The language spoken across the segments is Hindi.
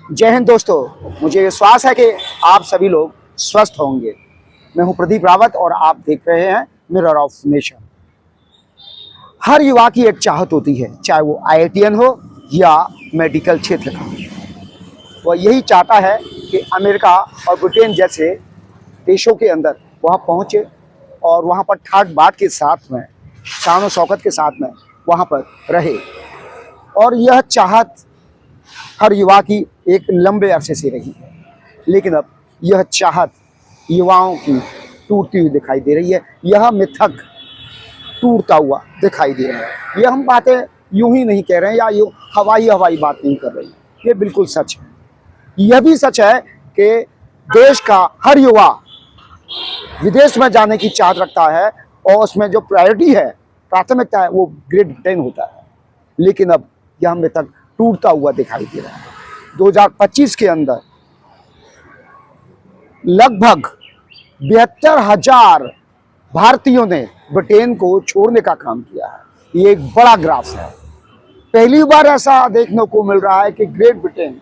जय हिंद दोस्तों, मुझे विश्वास है कि आप सभी लोग स्वस्थ होंगे। मैं हूं प्रदीप रावत और आप देख रहे हैं मिरर ऑफ नेशन। हर युवा की एक चाहत होती है, चाहे वो आईआईटीएन हो या मेडिकल क्षेत्र का। वह यही चाहता है कि अमेरिका और ब्रिटेन जैसे देशों के अंदर वह पहुंचे और वहां पर ठाट बाट के साथ में, शान और शौकत के साथ में वहां पर रहे। और यह चाहत हर युवा की एक लंबे अरसे से रही है, लेकिन अब यह चाहत युवाओं की टूटती हुई दिखाई दे रही है। यह मिथक टूटता हुआ दिखाई दे रहा है। यह हम बातें यूं ही नहीं कह रहे हैं या यूं हवाई बात नहीं कर रहे हैं, ये बिल्कुल सच है। यह भी सच है कि देश का हर युवा विदेश में जाने की चाहत रखता है और उसमें जो प्रायोरिटी है, प्राथमिकता है, वो ग्रेट ब्रिटेन होता है। लेकिन अब यह मिथक टूटता हुआ दिखाई दे रहा है। 2025 के अंदर लगभग 72,000 भारतीयों ने ब्रिटेन को छोड़ने का काम किया है। ये एक बड़ा ग्राफ है। पहली बार ऐसा देखने को मिल रहा है कि ग्रेट ब्रिटेन,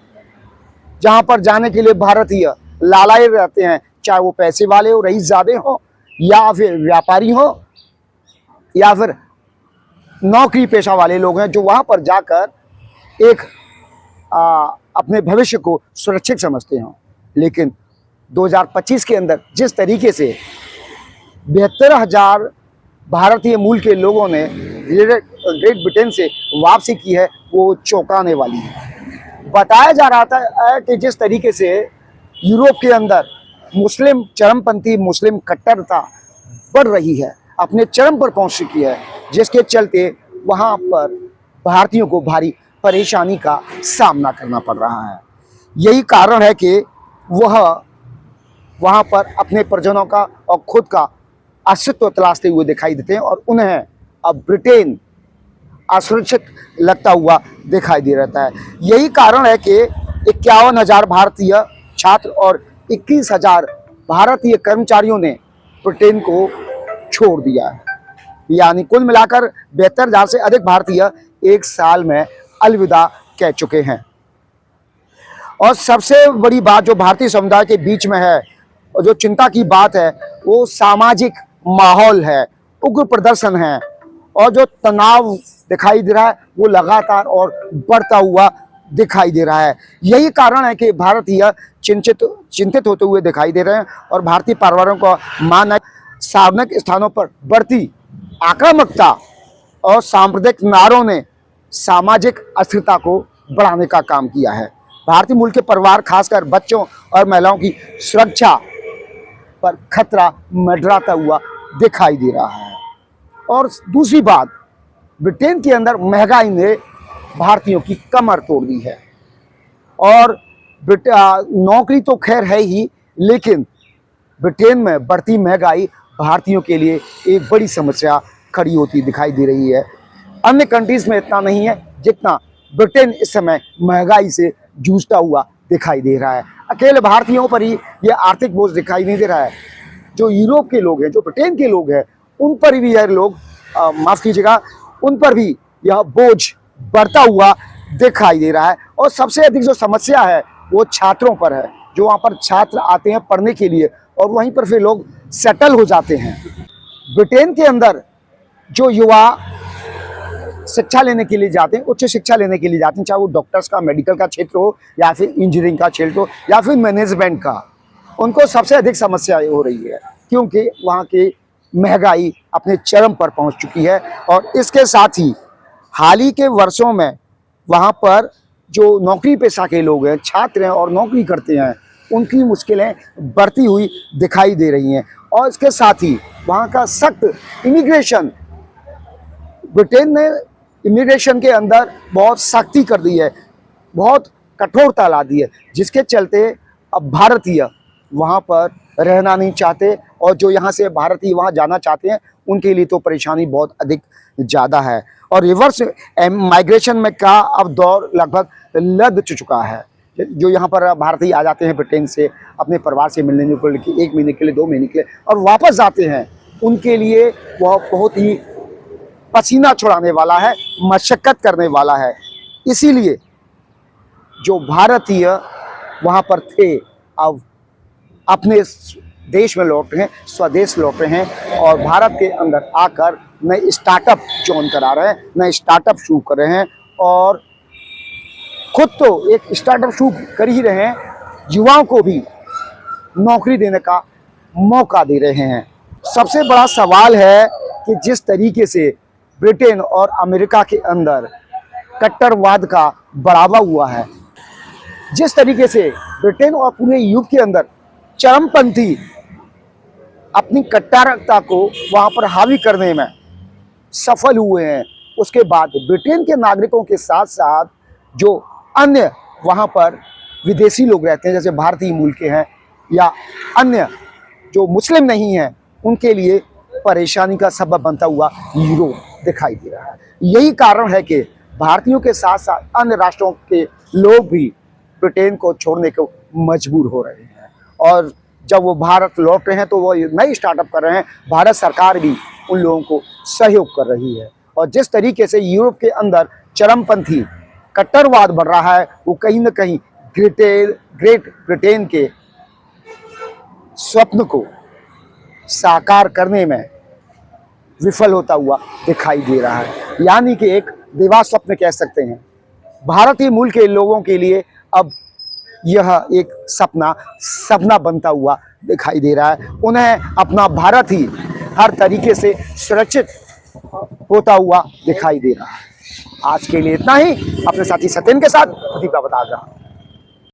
जहां पर जाने के लिए भारतीय लालाए रहते हैं, चाहे वो पैसे वाले हो, रईसजादे हो, या फिर व्यापारी हो, या फिर नौकरी पेशा वाले लोग हैं, जो वहां पर जाकर एक अपने भविष्य को सुरक्षित समझते हों। लेकिन 2025 के अंदर जिस तरीके से 72,000 भारतीय मूल के लोगों ने ग्रेट ब्रिटेन से वापसी की है, वो चौंकाने वाली है। बताया जा रहा था कि जिस तरीके से यूरोप के अंदर मुस्लिम चरमपंथी, मुस्लिम कट्टरता बढ़ रही है, अपने चरम पर पहुंच चुकी है, जिसके चलते वहां पर भारतीयों को भारी परेशानी का सामना करना पड़ रहा है। यही कारण है कि वह वहां पर अपने परिजनों का और खुद का अस्तित्व तलाशते हुए दिखाई देते हैं और उन्हें अब ब्रिटेन असुरक्षित लगता हुआ दिखाई दे रहता है। यही कारण है कि 51,000 भारतीय छात्र और 21,000 भारतीय कर्मचारियों ने ब्रिटेन को छोड़ दिया है। यानी कुल मिलाकर 72,000 से अधिक भारतीय एक साल में अलविदा कह चुके हैं। और सबसे बड़ी बात जो भारतीय समुदाय के बीच में है और जो चिंता की बात है, वो सामाजिक माहौल है, उग्र प्रदर्शन है और जो तनाव दिखाई दे रहा है, वो लगातार और बढ़ता हुआ दिखाई दे रहा है। यही कारण है कि भारतीय चिंतित होते हुए दिखाई दे रहे हैं और भारतीय परिवारों का मानना है सार्वजनिक स्थानों पर बढ़ती आक्रामकता और सांप्रदायिक नारों ने सामाजिक अस्थिरता को बढ़ाने का काम किया है। भारतीय मूल के परिवार, खासकर बच्चों और महिलाओं की सुरक्षा पर खतरा मंडराता हुआ दिखाई दे रहा है। और दूसरी बात, ब्रिटेन के अंदर महंगाई ने भारतीयों की कमर तोड़ दी है। और नौकरी तो खैर है ही, लेकिन ब्रिटेन में बढ़ती महंगाई भारतीयों के लिए एक बड़ी समस्या खड़ी होती दिखाई दे रही है। अन्य कंट्रीज में इतना नहीं है जितना ब्रिटेन इस समय महंगाई से जूझता हुआ दिखाई दे रहा है। अकेले भारतीयों पर ही यह आर्थिक बोझ दिखाई नहीं दे रहा है। जो यूरोप के लोग हैं, जो ब्रिटेन के लोग हैं, उन पर भी यह लोग माफ कीजिएगा, उन पर भी यह बोझ बढ़ता हुआ दिखाई दे रहा है। और सबसे अधिक जो समस्या है वो छात्रों पर है, जो वहाँ पर छात्र आते हैं पढ़ने के लिए और वहीं पर फिर लोग सेटल हो जाते हैं। ब्रिटेन के अंदर जो युवा शिक्षा लेने के लिए जाते हैं, उच्च शिक्षा लेने के लिए जाते हैं, चाहे वो डॉक्टर्स का, मेडिकल का क्षेत्र हो या फिर इंजीनियरिंग का क्षेत्र हो या फिर मैनेजमेंट का, उनको सबसे अधिक समस्या हो रही है, क्योंकि वहाँ की महंगाई अपने चरम पर पहुँच चुकी है। और इसके साथ ही हाल ही के वर्षों में वहाँ पर जो नौकरी पेशा के लोग हैं, छात्र हैं और नौकरी करते हैं, उनकी मुश्किलें बढ़ती हुई दिखाई दे रही हैं। और इसके साथ ही वहाँ का सख्त इमिग्रेशन, ब्रिटेन ने इमिग्रेशन के अंदर बहुत सख्ती कर दी है, बहुत कठोरता ला दी है, जिसके चलते अब भारतीय वहाँ पर रहना नहीं चाहते और जो यहाँ से भारतीय वहाँ जाना चाहते हैं, उनके लिए तो परेशानी बहुत अधिक ज़्यादा है। और रिवर्स माइग्रेशन में का अब दौर लगभग लग चुका है। जो यहाँ पर भारतीय आ जाते हैं ब्रिटेन से अपने परिवार से मिलने को लेकर 1 महीने के लिए, 2 महीने के लिए, और वापस जाते हैं, उनके लिए वह बहुत ही पसीना छुड़ाने वाला है, मशक्कत करने वाला है। इसीलिए जो भारतीय वहाँ पर थे अब अपने देश में लौट रहे हैं, स्वदेश लौट रहे हैं और भारत के अंदर आकर नए स्टार्टअप जॉइन करा रहे हैं, नए स्टार्टअप शुरू कर रहे हैं और खुद तो एक स्टार्टअप शुरू कर ही रहे हैं, युवाओं को भी नौकरी देने का मौका दे रहे हैं। सबसे बड़ा सवाल है कि जिस तरीके से ब्रिटेन और अमेरिका के अंदर कट्टरवाद का बढ़ावा हुआ है, जिस तरीके से ब्रिटेन और पूरे यूरोप के अंदर चरमपंथी अपनी कट्टरता को वहाँ पर हावी करने में सफल हुए हैं, उसके बाद ब्रिटेन के नागरिकों के साथ साथ जो अन्य वहाँ पर विदेशी लोग रहते हैं, जैसे भारतीय मूल के हैं या अन्य जो मुस्लिम नहीं हैं, उनके लिए परेशानी का सबब बनता हुआ यूरोप दिखाई दे रहा है। यही कारण है कि भारतीयों के साथ साथ अन्य राष्ट्रों के लोग भी ब्रिटेन को छोड़ने को मजबूर हो रहे हैं और जब वो भारत लौट रहे हैं तो वो नई स्टार्टअप कर रहे हैं। भारत सरकार भी उन लोगों को सहयोग कर रही है और जिस तरीके से यूरोप के अंदर चरमपंथी कट्टरवाद बढ़ रहा है, वो कहीं ना कहीं ग्रेट ब्रिटेन के स्वप्न को साकार करने में विफल होता हुआ दिखाई दे रहा है। यानी कि एक देवा स्वप्न कह सकते हैं। भारतीय मूल के लोगों के लिए अब यह एक सपना बनता हुआ दिखाई दे रहा है। उन्हें अपना भारत ही हर तरीके से सुरक्षित होता हुआ दिखाई दे रहा है। आज के लिए इतना ही। अपने साथी सत्यन के साथ प्रदीप बता रहा हूं।